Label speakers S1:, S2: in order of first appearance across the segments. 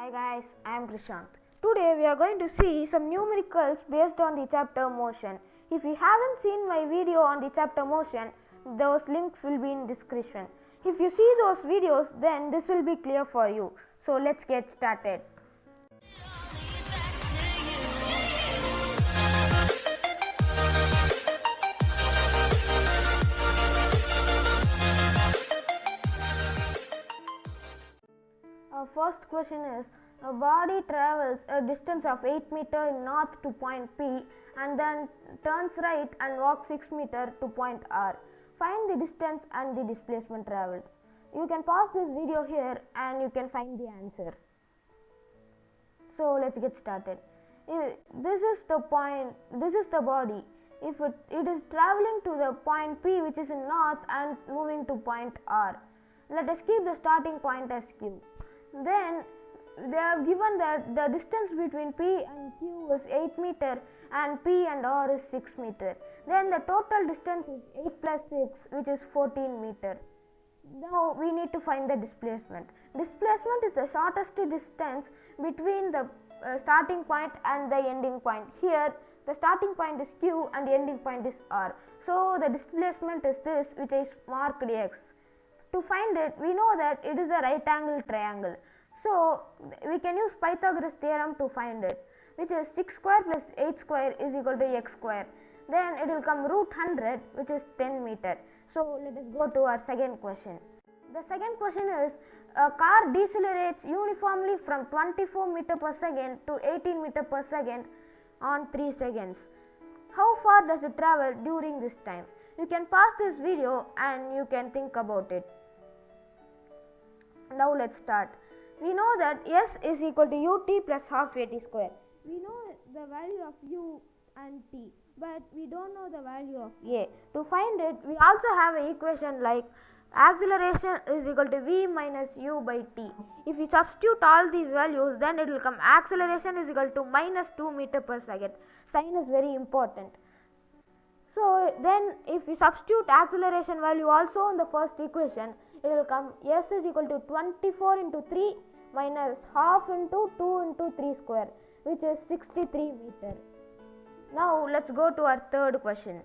S1: Hi guys, I am Prashant. Today we are going to see some numericals based on the chapter motion. If you haven't seen my video on the chapter motion, those links will be in description. If you see those videos, then this will be clear for you. So let's get started. Our first question is, a body travels a distance of 8 meter in north to point P and then turns right and walks 6 meter to point R. Find the distance and the displacement traveled. You can pause this video here and you can find the answer. So let's get started. This is the point, this is the body. If it is traveling to the point P, which is in north, and moving to point R. Let us keep the starting point as Q. Then they have given that the distance between P and Q is 8 meter and P and R is 6 meter. Then the total distance is 8 plus 6, which is 14 meter. Now we need to find the displacement. Displacement is the shortest distance between the starting point and the ending point. Here the starting point is Q and the ending point is R. So the displacement is this, which is marked X. To find it, we know that it is a right angle triangle. So we can use Pythagoras theorem to find it, which is 6 square plus 8 square is equal to x square. Then it will come root 100, which is 10 meter. So let us go to our second question. The second question is, a car decelerates uniformly from 24 meter per second to 18 meter per second on 3 seconds. How far does it travel during this time? You can pause this video and you can think about it. Now let's start. We know that S is equal to ut plus half at square. We know the value of u and t, but we don't know the value of a. To find it, we also have an equation like acceleration is equal to v minus u by t. If we substitute all these values, then it will come acceleration is equal to minus 2 meter per second. Sign is very important. So then if we substitute acceleration value also in the first equation, it will come S is equal to 24 into 3 minus half into 2 into 3 square, which is 63 meter. Now let's go to our third question.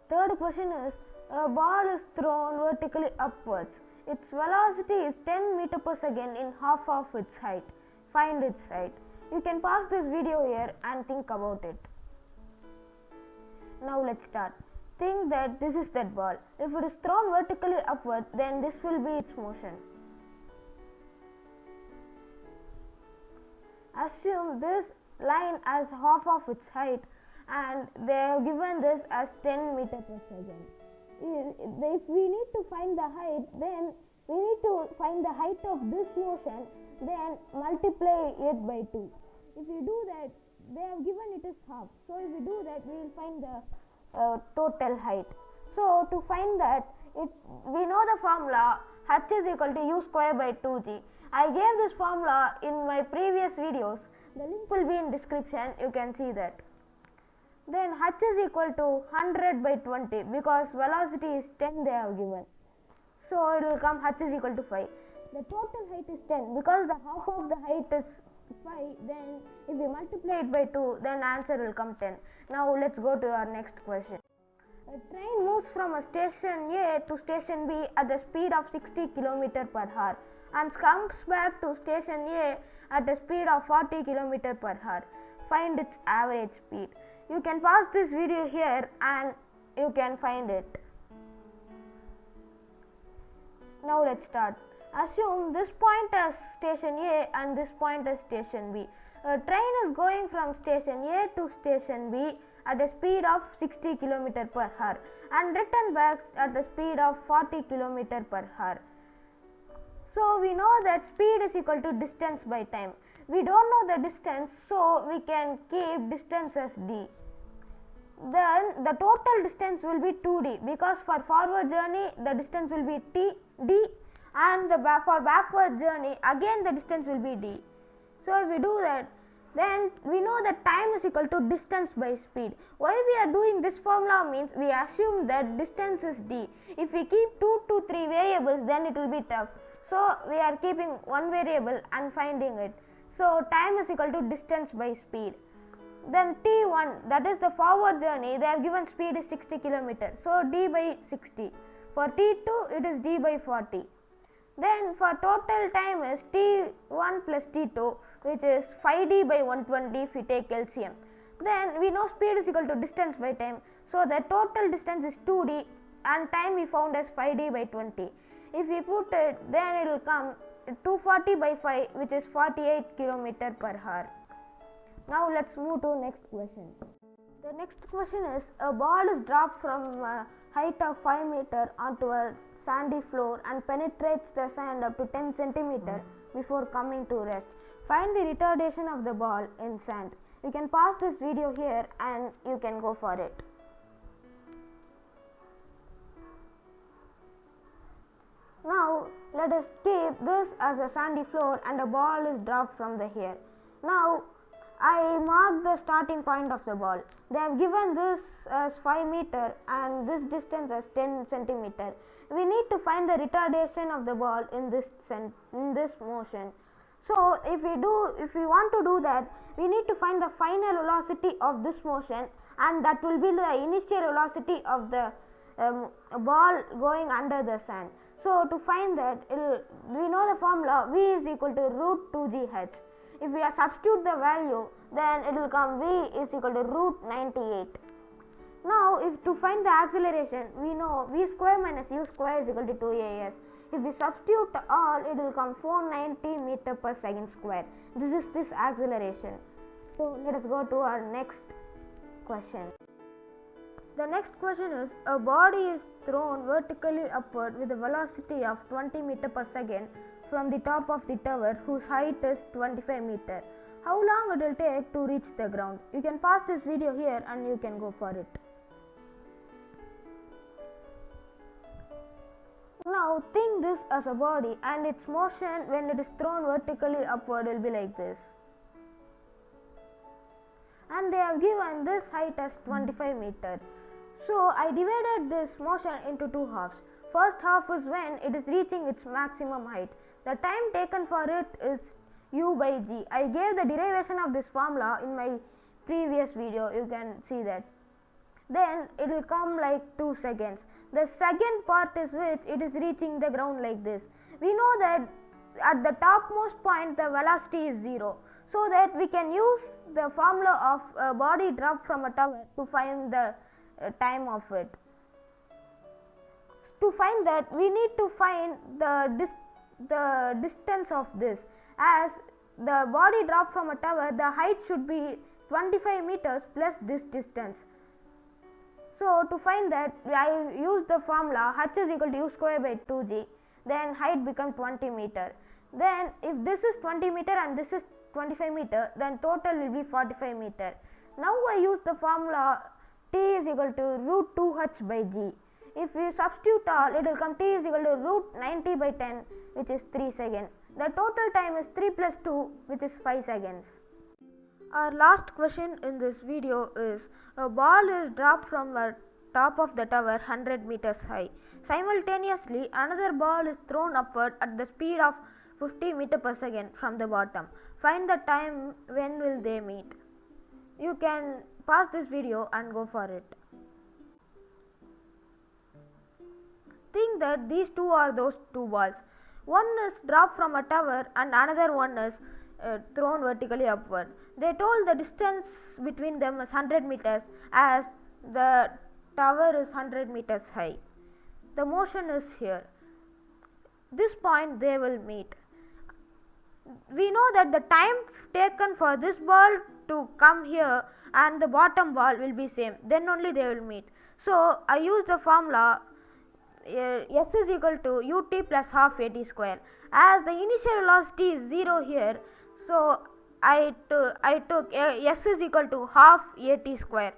S1: Third question is, a ball is thrown vertically upwards. Its velocity is 10 meter per second in half of its height. Find its height. You can pause this video here and think about it. Now let's start. Think that this is that ball. If it is thrown vertically upward, then this will be its motion. Assume this line as half of its height and they have given this as 10 meter per second. If we need to find the height, then we need to find the height of this motion, then multiply it by 2. If we do that, they have given it as half. So if we do that, we will find the total height. So to find that, we know the formula h is equal to u square by 2g. I gave this formula in my previous videos. The link will be in description. You can see that. Then h is equal to 100 by 20 because velocity is 10 they have given. So it will come h is equal to 5. The total height is 10 because the half of the height is 5. Then if we multiply it by 2, then answer will come 10. Now let's go to our next question. A train moves from a station A to station B at the speed of 60 km per hour and comes back to station A at a speed of 40 km per hour. Find its average speed. You can pause this video here and you can find it. Now let's start. Assume this point as station A and this point as station B. A train is going from station A to station B at a speed of 60 km per hour and return back at a speed of 40 km per hour. So we know that speed is equal to distance by time. We don't know the distance, so we can keep distance as d. Then the total distance will be 2d because for forward journey the distance will be d, and for backward journey again the distance will be d. So if we do that, then we know that time is equal to distance by speed. Why we are doing this formula means we assume that distance is d. If we keep 2 to 3 variables, then it will be tough. So we are keeping one variable and finding it. So time is equal to distance by speed. Then T1, that is the forward journey, they have given speed is 60 km. So d by 60. For T2 it is d by 40. Then for total time is T1 plus T2, which is 5d by 120 if we take LCM. Then we know speed is equal to distance by time. So the total distance is 2d and time we found as 5d by 20. If we put it, then it will come 240 by 5, which is 48 km per hour. Now let's move to next question. The next question is, a ball is dropped from a height of 5 meter onto a sandy floor and penetrates the sand up to 10 centimeter before coming to rest. Find the retardation of the ball in sand. You can pause this video here and you can go for it. Now let us keep this as a sandy floor and a ball is dropped from the here. Now I mark the starting point of the ball. They have given this as 5 meter and this distance as 10 centimeter. We need to find the retardation of the ball in this motion. So if we want to do that, we need to find the final velocity of this motion, and that will be the initial velocity of the ball going under the sand. So to find that, we know the formula V is equal to root 2GH. If we substitute the value, then it will come V is equal to root 98. Now if to find the acceleration, we know V square minus U square is equal to 2AS. If we substitute all, it will come 490 meter per second square. This is this acceleration. So let us go to our next question. The next question is, a body is thrown vertically upward with a velocity of 20 meter per second from the top of the tower whose height is 25 meter. How long it will take to reach the ground? You can pause this video here and you can go for it. Now think this as a body, and its motion when it is thrown vertically upward will be like this. And they have given this height as 25 meter. So I divided this motion into two halves. First half is when it is reaching its maximum height. The time taken for it is U by G. I gave the derivation of this formula in my previous video, you can see that. Then it will come like 2 seconds. The second part is which it is reaching the ground like this. We know that at the topmost point the velocity is 0. So that we can use the formula of a body dropped from a tower to find the time of it. To find that, we need to find the distance of this. As the body dropped from a tower, the height should be 25 meters plus this distance. So to find that, I use the formula h is equal to u square by 2g. Then height becomes 20 meter. Then if this is 20 meter and this is 25 meter, then total will be 45 meter. Now I use the formula t is equal to root 2h by g. If we substitute all, it will come t is equal to root 90 by 10, which is 3 seconds. The total time is 3 plus 2, which is 5 seconds. Our last question in this video is, a ball is dropped from the top of the tower 100 meters high. Simultaneously, another ball is thrown upward at the speed of 50 meter per second from the bottom. Find the time when will they meet. You can pause this video and go for it. Think that these two are those two balls. One is dropped from a tower and another one is thrown vertically upward. They told the distance between them is 100 meters as the tower is 100 meters high. The motion is here. This point they will meet. We know that the time taken for this ball to come here and the bottom ball will be same, then only they will meet. So I use the formula S is equal to ut plus half at square. As the initial velocity is 0 here, so I took S is equal to half at square.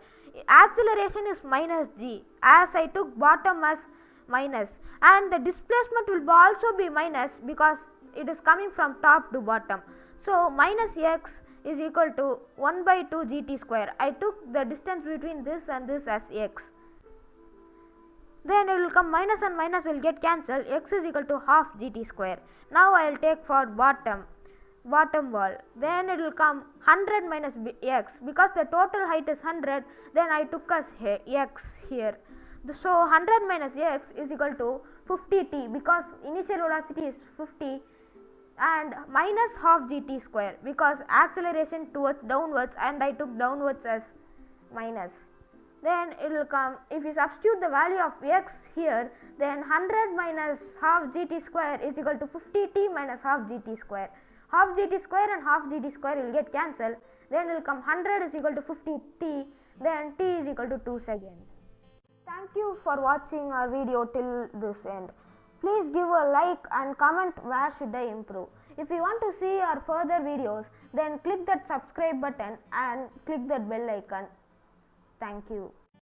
S1: Acceleration is minus g, as I took bottom as minus, and the displacement will also be minus because it is coming from top to bottom. So minus x is equal to 1 by 2 gt square. I took the distance between this and this as x. Then it will come minus and minus will get cancelled, x is equal to half gt square. Now I will take for bottom wall. Then it will come 100 minus x, because the total height is 100, then I took as x here. So 100 minus x is equal to 50t, because initial velocity is 50, and minus half gt square, because acceleration towards downwards and I took downwards as minus. Then it will come, if you substitute the value of x here, then 100 minus half gt square is equal to 50t minus half gt square. Half gt square and half gt square will get cancelled, then it will come 100 is equal to 50t, then t is equal to 2 seconds. Thank you for watching our video till this end. Please give a like and comment where should I improve. If you want to see our further videos, then click that subscribe button and click that bell icon. Thank you.